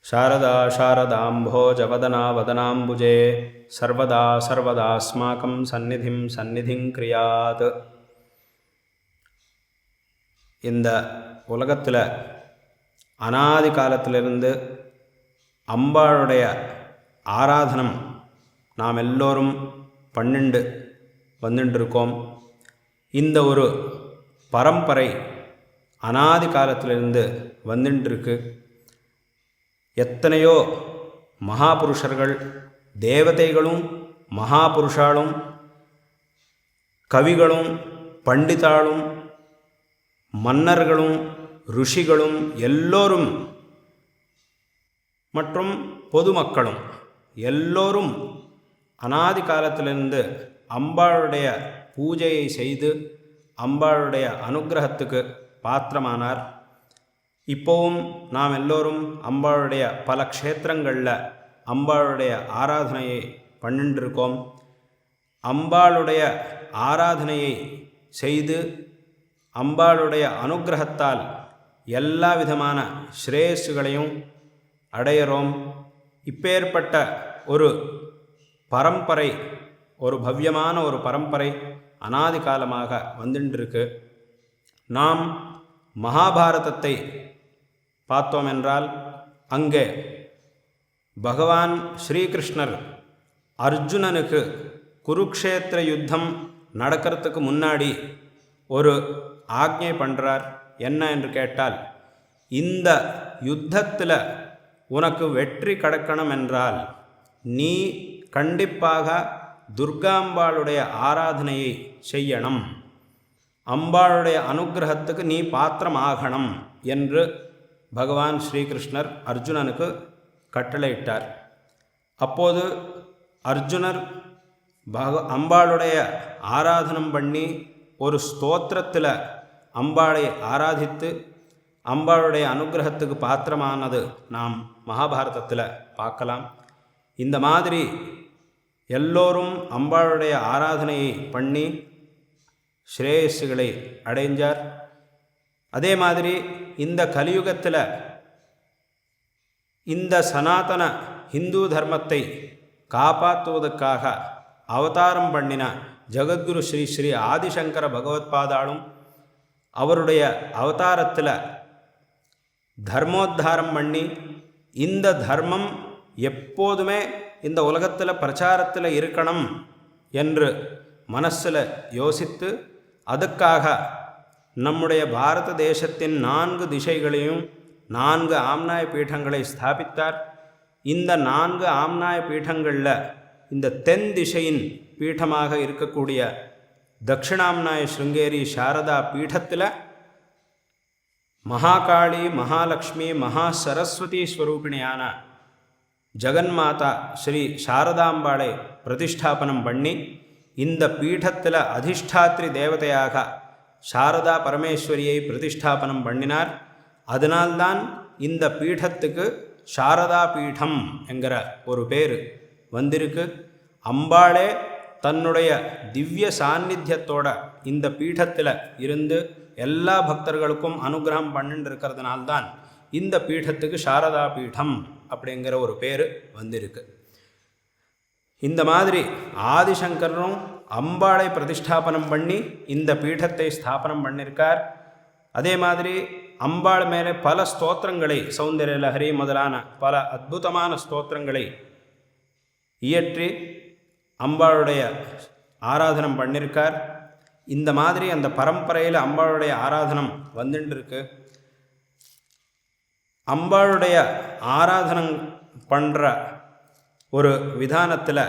शारदा शारदाम्भोजवदना वदनाम्बुजे सर्वदा सर्वदास्माकं सन्निधिं क्रियात्. இந்த உலகத்தில் அனாதி காலத்திலிருந்து அம்பாளுடைய ஆராதனம் நாம் எல்லோரும் பண்ணிண்டு வந்துட்டுருக்கோம். இந்த ஒரு பரம்பரை அனாதி காலத்திலிருந்து வந்துட்டுருக்கு. எத்தனையோ மகாபுருஷர்கள், தேவதைகளும் மகாபுருஷாலும் கவிகளும் பண்டிதாளும் மன்னர்களும் ருஷிகளும் எல்லோரும் மற்றும் பொதுமக்களும் எல்லோரும் அனாதி காலத்திலிருந்து அம்பாளுடைய பூஜையை செய்து அம்பாளுடைய அனுக்கிரகத்துக்கு பாத்திரமானார். இப்போவும் நாம் எல்லோரும் அம்பாளுடைய பல க்ஷேத்திரங்களில் அம்பாளுடைய ஆராதனையை பண்ணிட்டுருக்கோம். அம்பாளுடைய ஆராதனையை செய்து அம்பாளுடைய அனுக்கிரகத்தால் எல்லா விதமான ஸ்ரேயஸ்களையும் அடையிறோம். இப்பேற்பட்ட ஒரு பரம்பரை, ஒரு பவ்யமான ஒரு பரம்பரை அனாதி காலமாக வந்துட்டுருக்கு. நாம் மகாபாரதத்தை பார்த்தோம் என்றால் அங்கே பகவான் ஸ்ரீகிருஷ்ணர் அர்ஜுனனுக்கு குருக்ஷேத்திர யுத்தம் நடக்கிறதுக்கு முன்னாடி ஒரு ஆக்ஞை பண்ணுறார். என்ன என்று கேட்டால், இந்த யுத்தத்தில் உனக்கு வெற்றி கிடைக்கணும் என்றால் நீ கண்டிப்பாக துர்காம்பாளுடைய ஆராதனையை செய்யணும், அம்பாளுடைய அனுக்கிரகத்துக்கு நீ பாத்திரமாகணும் என்று பகவான் ஸ்ரீகிருஷ்ணர் அர்ஜுனனுக்கு கட்டளையிட்டார். அப்போது அர்ஜுனர் அம்பாளுடைய ஆராதனம் பண்ணி ஒரு ஸ்தோத்திரத்தில் அம்பாளை ஆராதித்து அம்பாளுடைய அனுக்கிரகத்துக்கு பாத்திரமானது நாம் மகாபாரதத்தில் பார்க்கலாம். இந்த மாதிரி எல்லோரும் அம்பாளுடைய ஆராதனையை பண்ணி ஸ்ரேயஸ்களை அடைஞ்சார். அதே மாதிரி இந்த கலியுகத்தில் இந்த சனாதன ஹிந்து தர்மத்தை காப்பாற்றுவதற்காக அவதாரம் பண்ணின ஜகத்குரு ஸ்ரீ ஸ்ரீ ஆதிசங்கர பகவத்பாதாலும் அவருடைய அவதாரத்தில் தர்மோத்தாரம் பண்ணி இந்த தர்மம் எப்போதுமே இந்த உலகத்தில் பிரச்சாரத்தில் இருக்கணும் என்று மனசில் யோசித்து அதுக்காக நம்முடைய பாரத தேசத்தின் 4 திசைகளையும் 4 ஆம்நாய பீடங்களை ஸ்தாபித்தார். இந்த 4 ஆம்நாய பீடங்களில் இந்த தென் திசையின் பீடமாக இருக்கக்கூடிய தட்சிணாம்நாய ஸ்ருங்கேரி சாரதா பீடத்தில் மகாகாளி, மகாலட்சுமி, மகா சரஸ்வதி ஸ்வரூபிணியான ஜெகன்மாதா ஸ்ரீ சாரதாம்பாளை பிரதிஷ்டாபனம் பண்ணி இந்த பீடத்தில் அதிஷ்டாத்ரி தேவதையாக சாரதா பரமேஸ்வரியை பிரதிஷ்டாபனம் பண்ணினார். அதனால்தான் இந்த பீடத்துக்கு சாரதா பீடம் என்கிற ஒரு பேர் வந்திருக்கு. அம்பாளே தன்னுடைய திவ்ய சாநித்தியத்தோட இந்த பீடத்தில் இருந்து எல்லா பக்தர்களுக்கும் அனுகிரகம் பண்ணிட்டு இருக்கிறதுனால்தான் இந்த பீடத்துக்கு சாரதா பீடம் அப்படிங்கிற ஒரு பேர் வந்திருக்கு. இந்த மாதிரி ஆதிசங்கரும் அம்பாளை பிரதிஷ்டாபனம் பண்ணி இந்த பீடத்தை ஸ்தாபனம் பண்ணியிருக்கார். அதே மாதிரி அம்பாள் மேலே பல ஸ்தோத்திரங்களை, சௌந்தர்ய லஹரி முதலான பல அற்புதமான ஸ்தோத்திரங்களை இயற்றி அம்பாளுடைய ஆராதனம் பண்ணியிருக்கார். இந்த மாதிரி அந்த பரம்பரையில் அம்பாளுடைய ஆராதனம் வந்துட்டு இருக்கு. அம்பாளுடைய ஆராதனம் பண்ணுற ஒரு விதானத்தில்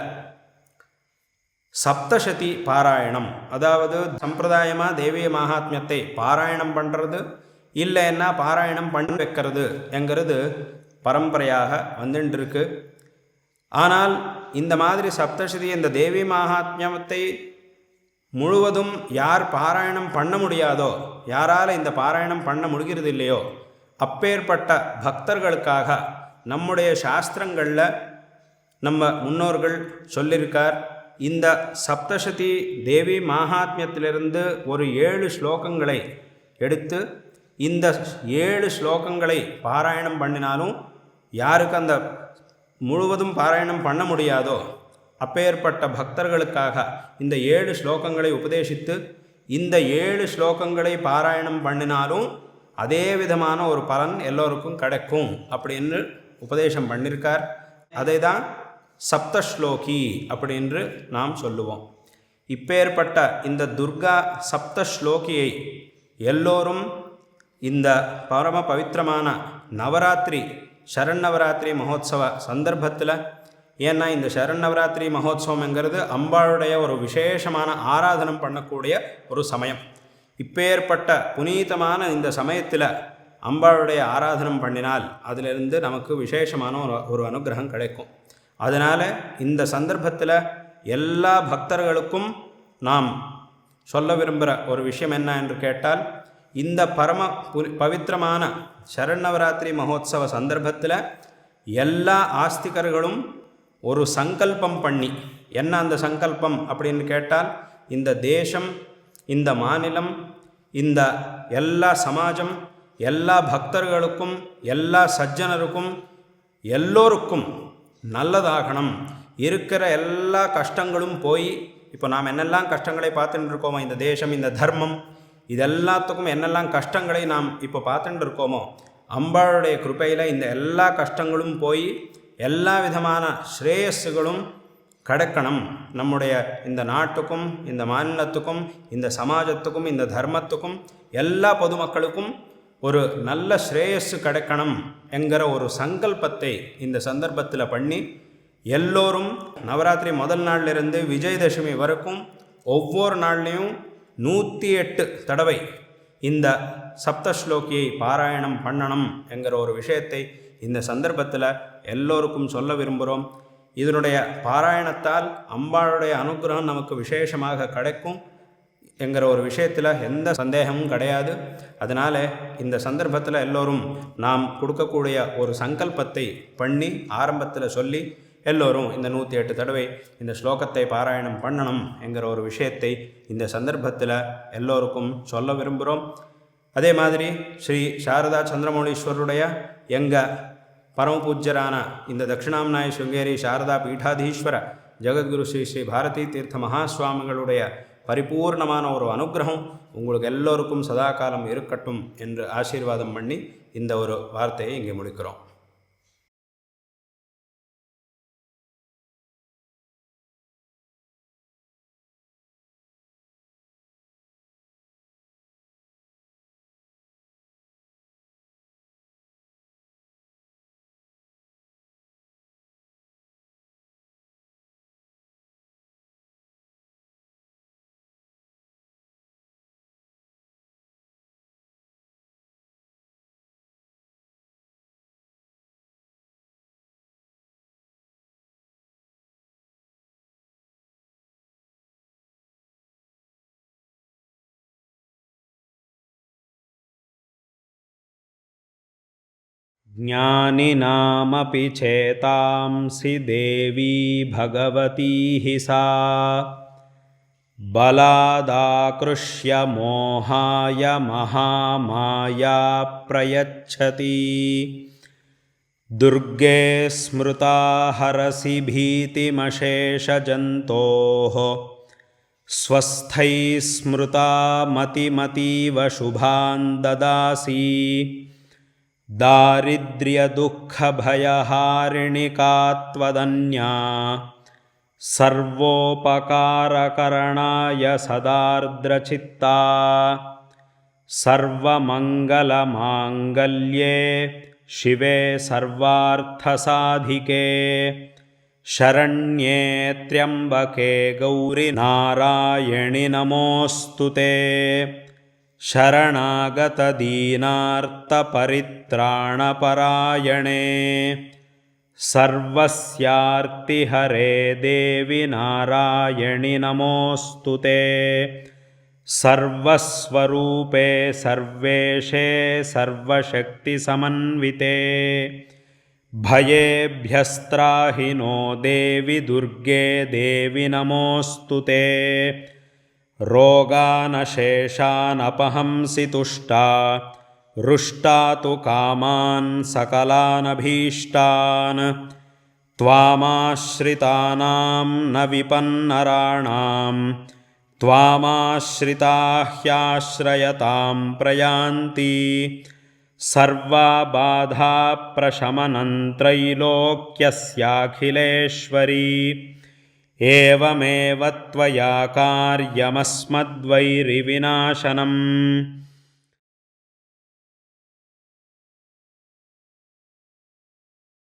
சப்தசதி பாராயணம், அதாவது சம்பிரதாயமாக தேவிய மகாத்மியத்தை பாராயணம் பண்ணுறது இல்லைன்னா பாராயணம் பண்ணி வைக்கிறது என்கிறது பரம்பரையாக வந்துட்டுருக்கு. ஆனால் இந்த மாதிரி சப்தசதி, இந்த தேவி மகாத்மியத்தை முழுவதும் யார் பாராயணம் பண்ண முடியாதோ, யாரால் இந்த பாராயணம் பண்ண முடிகிறது இல்லையோ, அப்பேற்பட்ட பக்தர்களுக்காக நம்முடைய சாஸ்திரங்களில் நம்ம முன்னோர்கள் சொல்லியிருக்கார். இந்த சப்தசதி தேவி மகாத்மியத்திலிருந்து ஒரு 7 ஸ்லோகங்களை எடுத்து இந்த 7 ஸ்லோகங்களை பாராயணம் பண்ணினாலும் யாருக்கு அந்த முழுவதும் பாராயணம் பண்ண முடியாதோ அப்பேற்பட்ட பக்தர்களுக்காக இந்த 7 ஸ்லோகங்களை உபதேசித்து இந்த 7 ஸ்லோகங்களை பாராயணம் பண்ணினாலும் அதே விதமான ஒரு பலன் எல்லோருக்கும் கிடைக்கும் அப்படின்னு உபதேசம் பண்ணியிருக்கார். அதை தான் சப்தஸ்லோகி அப்படின்னு நாம் சொல்லுவோம். இப்பேற்பட்ட இந்த துர்கா சப்தஸ்லோகியை எல்லோரும் இந்த பரம பவித்திரமான நவராத்திரி சரண்நவராத்திரி மகோத்சவ சந்தர்ப்பத்தில், ஏன்னா இந்த சரண்நவராத்திரி மகோத்சவம்ங்கிறது அம்பாளுடைய ஒரு விசேஷமான ஆராதனம் பண்ணக்கூடிய ஒரு சமயம். இப்பேற்பட்ட புனீதமான இந்த சமயத்தில் அம்பாளுடைய ஆராதனம் பண்ணினால் அதிலிருந்து நமக்கு விசேஷமான ஒரு அனுகிரகம் கிடைக்கும். அதனால் இந்த சந்தர்ப்பத்தில் எல்லா பக்தர்களுக்கும் நாம் சொல்ல விரும்புகிற ஒரு விஷயம் என்ன என்று கேட்டால், இந்த பரம பவித்திரமான சரண்நவராத்திரி மகோத்சவ சந்தர்ப்பத்தில் எல்லா ஆஸ்திகர்களும் ஒரு சங்கல்பம் பண்ணி, என்ன அந்த சங்கல்பம் அப்படின்னு கேட்டால், இந்த தேசம், இந்த மாநிலம், இந்த எல்லா சமாஜம், எல்லா பக்தர்களுக்கும், எல்லா சஜ்ஜனருக்கும், எல்லோருக்கும் நல்லதாகணும். இருக்கிற எல்லா கஷ்டங்களும் போய், இப்போ நாம் என்னெல்லாம் கஷ்டங்களை பார்த்துட்டு இருக்கோமோ, இந்த தேசம், இந்த தர்மம், இதெல்லாத்துக்கும் என்னெல்லாம் கஷ்டங்களை நாம் இப்போ பார்த்துட்டு இருக்கோமோ, அம்பாளுடைய கிருபையில் இந்த எல்லா கஷ்டங்களும் போய் எல்லா விதமான ஸ்ரேயஸுகளும் கிடைக்கணும். நம்முடைய இந்த நாட்டுக்கும், இந்த மாநிலத்துக்கும், இந்த சமாஜத்துக்கும், இந்த தர்மத்துக்கும், எல்லா பொதுமக்களுக்கும் ஒரு நல்ல ஸ்ரேயஸு கிடைக்கணும் என்கிற ஒரு சங்கல்பத்தை இந்த சந்தர்ப்பத்தில் பண்ணி, எல்லோரும் நவராத்திரி முதல் நாளிலிருந்து விஜயதசமி வரைக்கும் ஒவ்வொரு நாள்லேயும் 108 தடவை இந்த சப்தஸ்லோகியை பாராயணம் பண்ணணும் என்கிற ஒரு விஷயத்தை இந்த சந்தர்ப்பத்தில் எல்லோருக்கும் சொல்ல விரும்புகிறோம். இதனுடைய பாராயணத்தால் அம்பாளுடைய அனுகிரகம் நமக்கு விசேஷமாக கிடைக்கும் என்கிற ஒரு விஷயத்தில் எந்த சந்தேகமும் கிடையாது. அதனால் இந்த சந்தர்ப்பத்தில் எல்லோரும் நாம் கொடுக்கக்கூடிய ஒரு சங்கல்பத்தை பண்ணி ஆரம்பத்தில் சொல்லி எல்லோரும் இந்த 108 தடவை இந்த ஸ்லோகத்தை பாராயணம் பண்ணணும் என்கிற ஒரு விஷயத்தை இந்த சந்தர்ப்பத்தில் எல்லோருக்கும் சொல்ல விரும்புகிறோம். அதே மாதிரி ஸ்ரீ சாரதா சந்திரமௌலீஸ்வரருடைய எங்கள் பரமபூஜ்யரான இந்த தட்சிணாம்நாய சுங்கேரி சாரதா பீடாதீஸ்வர ஜெகத்குரு ஸ்ரீ ஸ்ரீ பாரதி தீர்த்த மகாஸ்வாமிகளுடைய பரிபூர்ணமான ஒரு அனுகிரகம் உங்களுக்கு எல்லோருக்கும் சதாகாலம் இருக்கட்டும் என்று ஆசீர்வாதம் பண்ணி இந்த ஒரு வார்த்தையை இங்கே முடிக்கிறோம். ज्ञानिनामपि चेतांसि देवी भगवती हि सा बलादाकृष्य मोहाय महामाया प्रयच्छति दुर्गे स्मृता हरसि भीतिमशेषजन्तोः स्वस्थैः स्मृता मतिमतीव शुभान् ददासि दारिद्र्यदुःखभयहारिणिका त्वदन्या सर्वोपकारकरणाय सदार्द्रचित्ता सर्वमङ्गलमाङ्गल्ये शिवे सर्वार्थसाधिके शरण्ये त्र्यम्बके गौरि नारायणि नमोऽस्तु ते शरणागतदीनार्तपरित्राणपरायणे सर्वस्यार्तिहरे देवि नारायणि नमोऽस्तु ते सर्वस्वरूपे सर्वेशे सर्वशक्तिसमन्विते भयेभ्यस्त्राहि नो देवि दुर्गे देवि नमोऽस्तु ते रोगानशेषानपहंसि तुष्टा रुष्टा तु कामान् सकलानभीष्टान् त्वामाश्रितानां न विपन्नराणां त्वामाश्रिता ह्याश्रयतां प्रयान्ति सर्वा बाधा प्रशमनं त्रैलोक्यस्याखिलेश्वरी एवमेव त्वया कार्यमस्मद्वैरिविनाशनम्